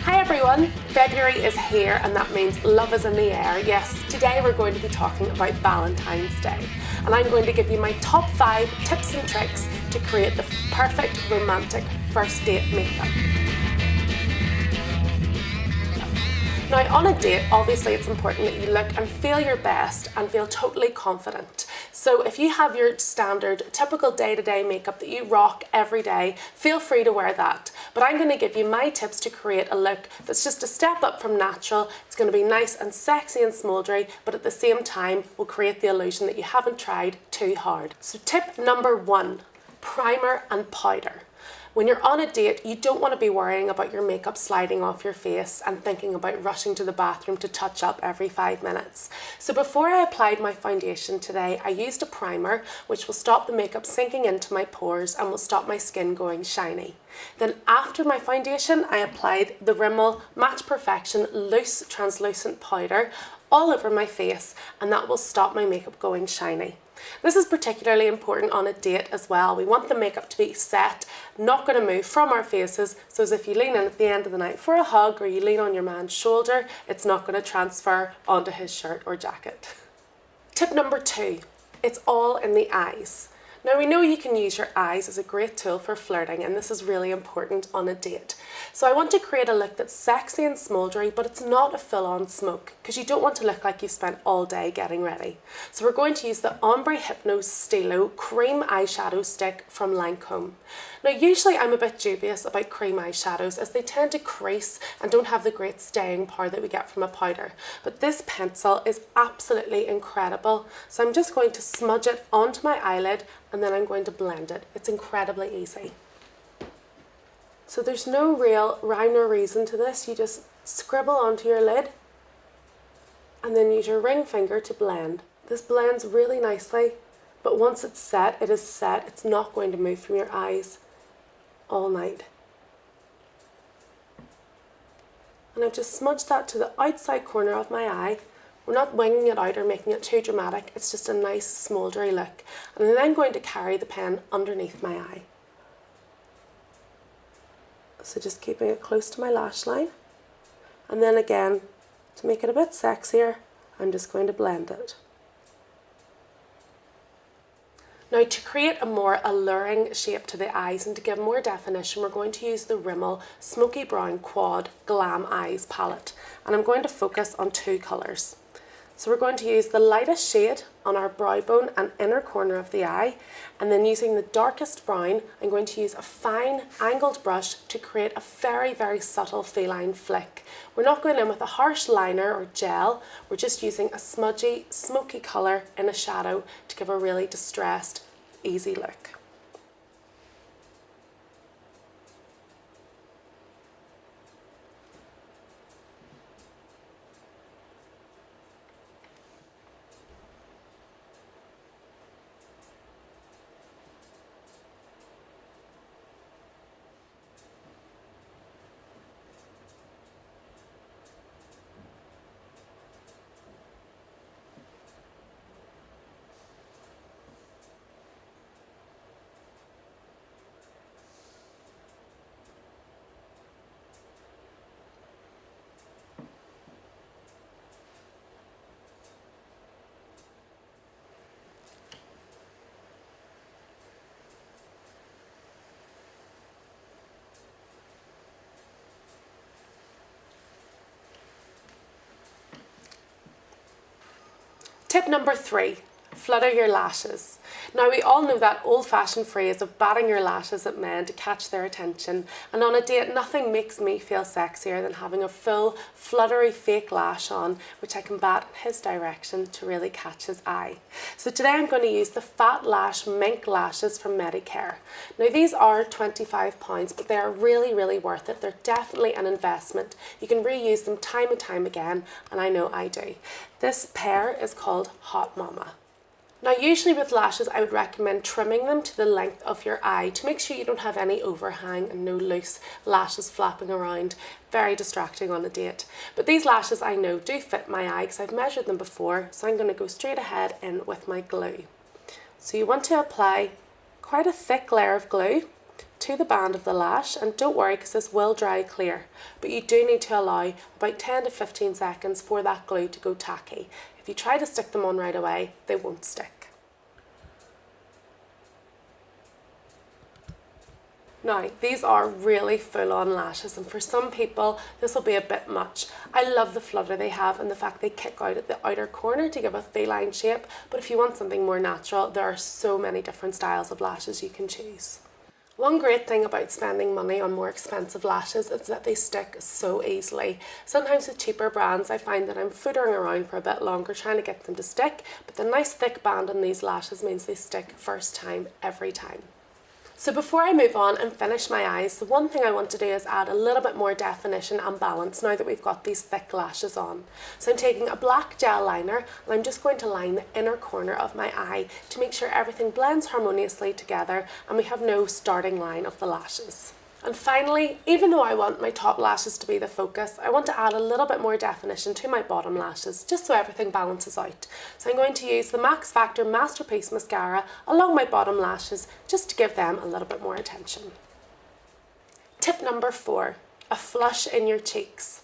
Hi everyone, February is here and that means love is in the air. Yes, today we're going to be talking about Valentine's Day and I'm going to give you my top 5 tips and tricks to create the perfect romantic first date makeup. Now on a date, obviously it's important that you look and feel your best and feel totally confident. So if you have your standard, typical day-to-day makeup that you rock every day, feel free to wear that. But I'm going to give you my tips to create a look that's just a step up from natural. It's going to be nice and sexy and smoldery, but at the same time will create the illusion that you haven't tried too hard. So tip number 1, primer and powder. When you're on a date, you don't want to be worrying about your makeup sliding off your face and thinking about rushing to the bathroom to touch up every 5 minutes. So before I applied my foundation today, I used a primer which will stop the makeup sinking into my pores and will stop my skin going shiny. Then after my foundation, I applied the Rimmel Match Perfection Loose Translucent Powder all over my face, and that will stop my makeup going shiny. This is particularly important on a date as well. We want the makeup to be set, not going to move from our faces, so as if you lean in at the end of the night for a hug or you lean on your man's shoulder, it's not going to transfer onto his shirt or jacket. Tip number 2, it's all in the eyes. Now we know you can use your eyes as a great tool for flirting, and this is really important on a date. So I want to create a look that's sexy and smoldery, but it's not a full-on smoke because you don't want to look like you spent all day getting ready. So we're going to use the Ombre Hypnôse Stylo cream eyeshadow stick from Lancôme. Now usually I'm a bit dubious about cream eyeshadows as they tend to crease and don't have the great staying power that we get from a powder. But this pencil is absolutely incredible. So I'm just going to smudge it onto my eyelid and then I'm going to blend it. It's incredibly easy. So there's no real rhyme or reason to this. You just scribble onto your lid and then use your ring finger to blend. This blends really nicely, but once it's set, it is set. It's not going to move from your eyes all night. And I've just smudged that to the outside corner of my eye. We're not winging it out or making it too dramatic. It's just a nice smoldery look. And then I'm going to carry the pen underneath my eye. So just keeping it close to my lash line. And then again, to make it a bit sexier, I'm just going to blend it. Now to create a more alluring shape to the eyes and to give more definition, we're going to use the Rimmel Smoky Brown Quad Glam Eyes palette. And I'm going to focus on 2 colours. So we're going to use the lightest shade on our brow bone and inner corner of the eye, and then using the darkest brown, I'm going to use a fine angled brush to create a very, very subtle feline flick. We're not going in with a harsh liner or gel, we're just using a smudgy, smoky colour in a shadow to give a really distressed, easy look. Tip number 3, flutter your lashes. Now we all know that old-fashioned phrase of batting your lashes at men to catch their attention, and on a date nothing makes me feel sexier than having a full fluttery fake lash on which I can bat in his direction to really catch his eye. So today I'm going to use the Fat Lash Mink lashes from Medicare. Now these are £25 but they are really, really worth it. They're definitely an investment. You can reuse them time and time again, and I know I do. This pair is called Hot Mama. Now usually with lashes I would recommend trimming them to the length of your eye to make sure you don't have any overhang and no loose lashes flapping around. Very distracting on a date. But these lashes I know do fit my eye because I've measured them before, so I'm going to go straight ahead in with my glue. So you want to apply quite a thick layer of glue to the band of the lash, and don't worry because this will dry clear, but you do need to allow about 10 to 15 seconds for that glue to go tacky. If you try to stick them on right away, they won't stick. Now, these are really full-on lashes, and for some people this will be a bit much. I love the flutter they have and the fact they kick out at the outer corner to give a feline shape, but if you want something more natural, there are so many different styles of lashes you can choose. One great thing about spending money on more expensive lashes is that they stick so easily. Sometimes with cheaper brands I find that I'm footering around for a bit longer trying to get them to stick, but the nice thick band on these lashes means they stick first time every time. So before I move on and finish my eyes, the one thing I want to do is add a little bit more definition and balance now that we've got these thick lashes on. So I'm taking a black gel liner and I'm just going to line the inner corner of my eye to make sure everything blends harmoniously together and we have no starting line of the lashes. And finally, even though I want my top lashes to be the focus, I want to add a little bit more definition to my bottom lashes, just so everything balances out. So I'm going to use the Max Factor Masterpiece Mascara along my bottom lashes, just to give them a little bit more attention. Tip number 4, a flush in your cheeks.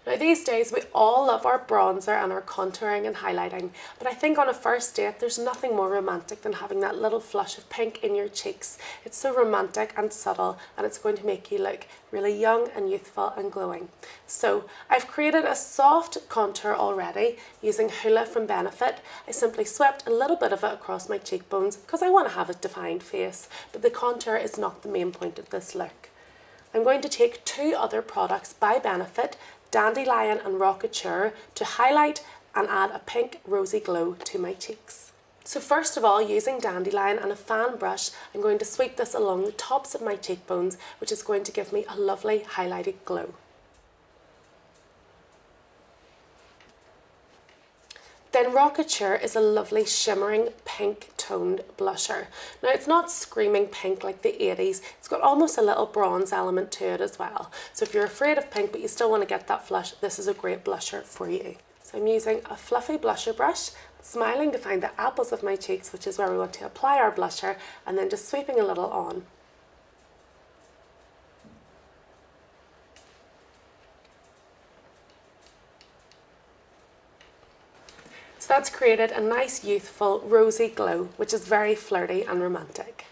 Now these days we all love our bronzer and our contouring and highlighting, but I think on a first date there's nothing more romantic than having that little flush of pink in your cheeks. It's so romantic and subtle, and it's going to make you look really young and youthful and glowing. So I've created a soft contour already using Hoola from Benefit. I simply swept a little bit of it across my cheekbones because I want to have a defined face, but the contour is not the main point of this look. I'm going to take 2 other products by Benefit, Dandelion and Rockateur, to highlight and add a pink rosy glow to my cheeks. So first of all, using Dandelion and a fan brush, I'm going to sweep this along the tops of my cheekbones, which is going to give me a lovely highlighted glow. Then Rockateur is a lovely shimmering pink toned blusher. Now it's not screaming pink like the 80s, it's got almost a little bronze element to it as well. So if you're afraid of pink but you still want to get that flush, this is a great blusher for you. So I'm using a fluffy blusher brush, smiling to find the apples of my cheeks, which is where we want to apply our blusher, and then just sweeping a little on. So that's created a nice youthful rosy glow, which is very flirty and romantic.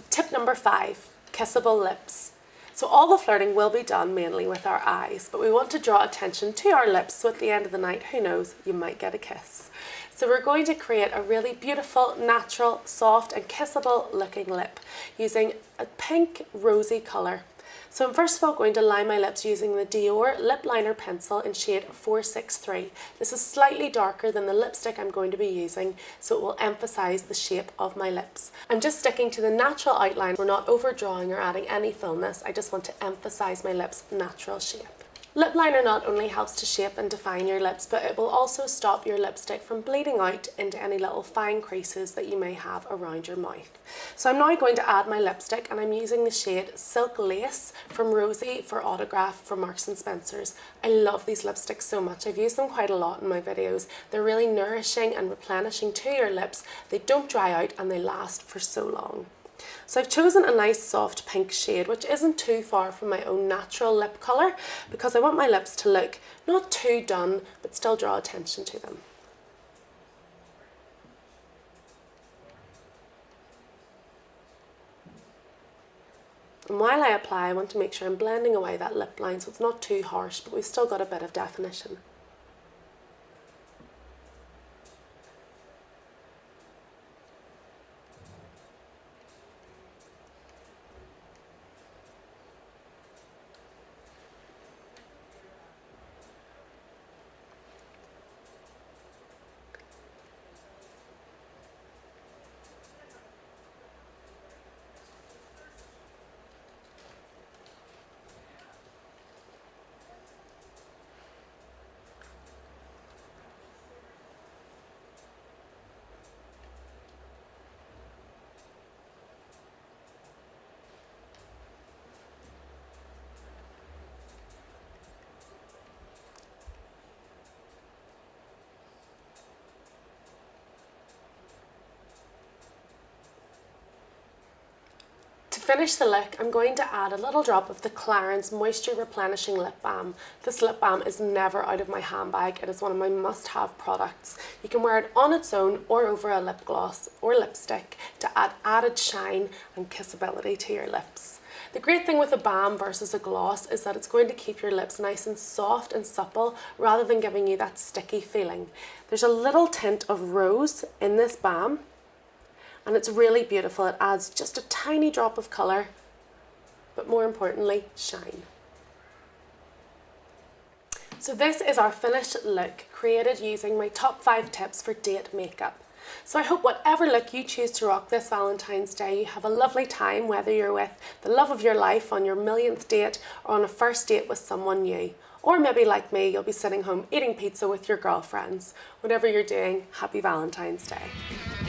Tip number 5, kissable lips. So all the flirting will be done mainly with our eyes, but we want to draw attention to our lips, so at the end of the night, who knows, you might get a kiss. So we're going to create a really beautiful, natural, soft and kissable looking lip using a pink rosy colour. So I'm first of all going to line my lips using the Dior lip liner pencil in shade 463. This is slightly darker than the lipstick I'm going to be using, so it will emphasise the shape of my lips. I'm just sticking to the natural outline. We're not overdrawing or adding any fullness. I just want to emphasise my lips' natural shape. Lip liner not only helps to shape and define your lips, but it will also stop your lipstick from bleeding out into any little fine creases that you may have around your mouth. So I'm now going to add my lipstick, and I'm using the shade Silk Lace from Rosie for Autograph from Marks & Spencer's. I love these lipsticks so much. I've used them quite a lot in my videos. They're really nourishing and replenishing to your lips. They don't dry out and they last for so long. So I've chosen a nice soft pink shade, which isn't too far from my own natural lip colour, because I want my lips to look not too done, but still draw attention to them. And while I apply, I want to make sure I'm blending away that lip line so it's not too harsh, but we've still got a bit of definition. finish the look, I'm going to add a little drop of the Clarins Moisture Replenishing Lip Balm. This lip balm is never out of my handbag. It is one of my must-have products. You can wear it on its own or over a lip gloss or lipstick to add added shine and kissability to your lips. The great thing with a balm versus a gloss is that it's going to keep your lips nice and soft and supple rather than giving you that sticky feeling. There's a little tint of rose in this balm, and it's really beautiful. It adds just a tiny drop of colour, but more importantly, shine. So this is our finished look, created using my top 5 tips for date makeup. So I hope whatever look you choose to rock this Valentine's Day, you have a lovely time, whether you're with the love of your life on your millionth date or on a first date with someone new. Or maybe like me, you'll be sitting home eating pizza with your girlfriends. Whatever you're doing, happy Valentine's Day.